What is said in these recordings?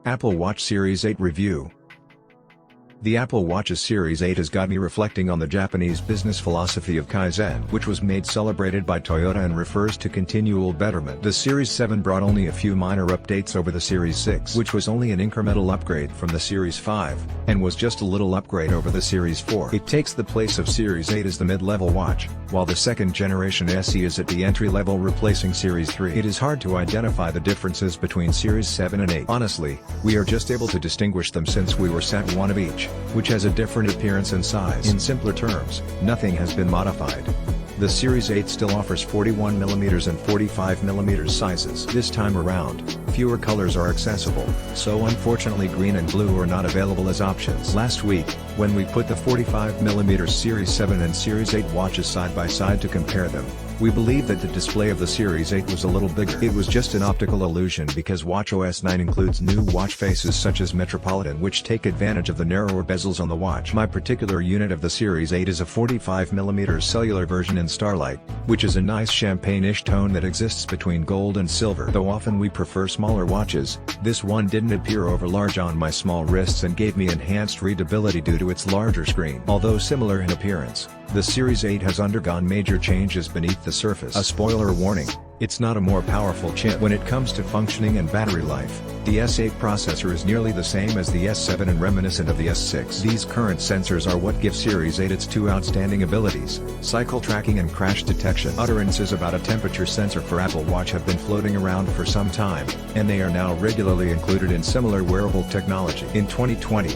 Apple Watch Series 8 Review. The Apple Watch's Series 8 has got me reflecting on the Japanese business philosophy of Kaizen, which was made celebrated by Toyota and refers to continual betterment. The Series 7 brought only a few minor updates over the Series 6, which was only an incremental upgrade from the Series 5, and was just a little upgrade over the Series 4. It takes the place of Series 8 as the mid-level watch, while the second generation SE is at the entry level replacing Series 3. It is hard to identify the differences between Series 7 and 8. Honestly, we are just able to distinguish them since we were sent one of each, which has a different appearance and size. In simpler terms, nothing has been modified. The Series 8 still offers 41mm and 45mm sizes. This time around, fewer colors are accessible, so unfortunately green and blue are not available as options. Last week, when we put the 45mm Series 7 and Series 8 watches side by side to compare them, we believed that the display of the Series 8 was a little bigger. It was just an optical illusion because watchOS 9 includes new watch faces such as Metropolitan, which take advantage of the narrower bezels on the watch. My particular unit of the Series 8 is a 45mm cellular version in Starlight, which is a nice champagne-ish tone that exists between gold and silver. Though often we prefer smaller watches, this one didn't appear overlarge on my small wrists and gave me enhanced readability due to its larger screen. Although similar in appearance, the Series 8 has undergone major changes beneath the surface. A spoiler warning, it's not a more powerful chip. When it comes to functioning and battery life, the S8 processor is nearly the same as the S7 and reminiscent of the S6. These current sensors are what give Series 8 its two outstanding abilities: cycle tracking and crash detection. Utterances about a temperature sensor for Apple Watch have been floating around for some time, and they are now regularly included in similar wearable technology. In 2020,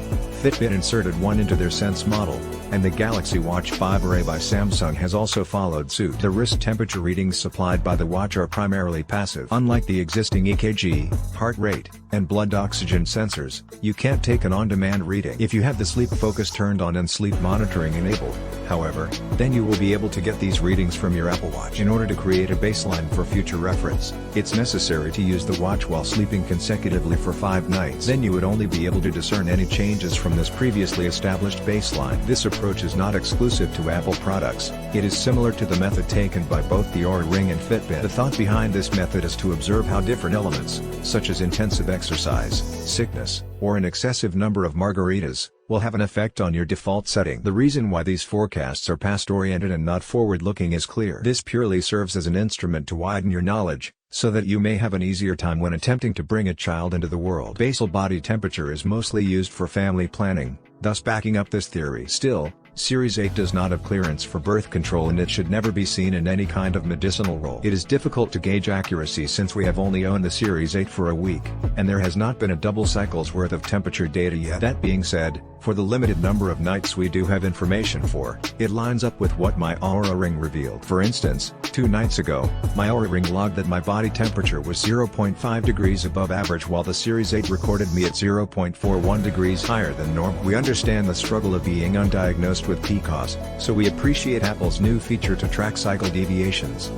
Fitbit inserted one into their Sense model, and the Galaxy Watch 5 Array by Samsung has also followed suit. The wrist temperature readings supplied by the watch are primarily passive. Unlike the existing EKG, heart rate, and blood oxygen sensors, you can't take an on-demand reading. If you have the sleep focus turned on and sleep monitoring enabled, however, then you will be able to get these readings from your Apple Watch. In order to create a baseline for future reference, it's necessary to use the watch while sleeping consecutively for 5 nights. Then you would only be able to discern any changes from this previously established baseline. This approach is not exclusive to Apple products. It is similar to the method taken by both the Oura Ring and Fitbit. The thought behind this method is to observe how different elements, such as intensive exercise, sickness, or an excessive number of margaritas, will have an effect on your default setting. The reason why these forecasts are past-oriented and not forward-looking is clear. This purely serves as an instrument to widen your knowledge, so that you may have an easier time when attempting to bring a child into the world. Basal body temperature is mostly used for family planning, thus backing up this theory. Still, Series 8 does not have clearance for birth control and it should never be seen in any kind of medicinal role. It is difficult to gauge accuracy since we have only owned the Series 8 for a week, and there has not been a double cycle's worth of temperature data yet. That being said, for the limited number of nights we do have information for, it lines up with what my Oura Ring revealed. For instance, 2 nights ago, my Oura Ring logged that my body temperature was 0.5 degrees above average while the Series 8 recorded me at 0.41 degrees higher than normal. We understand the struggle of being undiagnosed with PCOS, so we appreciate Apple's new feature to track cycle deviations.